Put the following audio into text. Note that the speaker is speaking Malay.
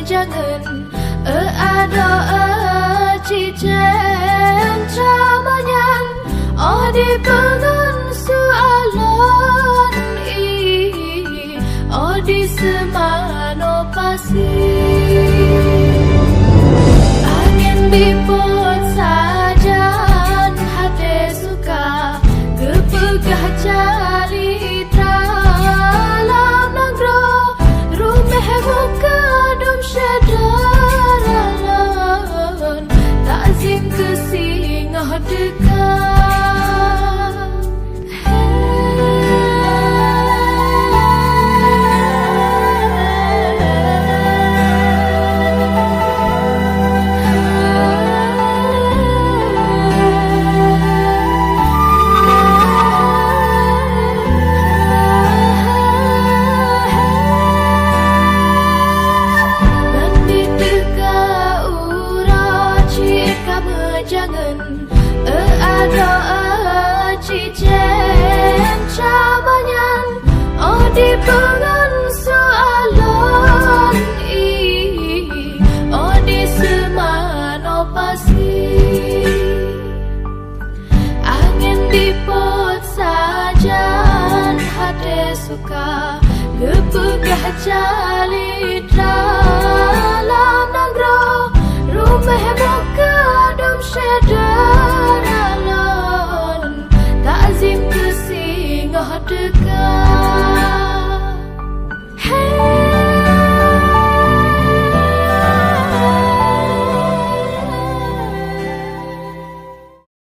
jangan ada ci chen chamanyan di pengan soalan di semano pasti angin dipot sajan hati suka kepegah calitra lam nagro rumeh buka dom syedaralan takzim kesingah dekat. Jangan ada ci chen cabanyan di pengan soalan di semano pasti angin dipot sajan hati suka kepegah calitra lam nagro rumeh buka dom syedaralan takzim kesingah dekat.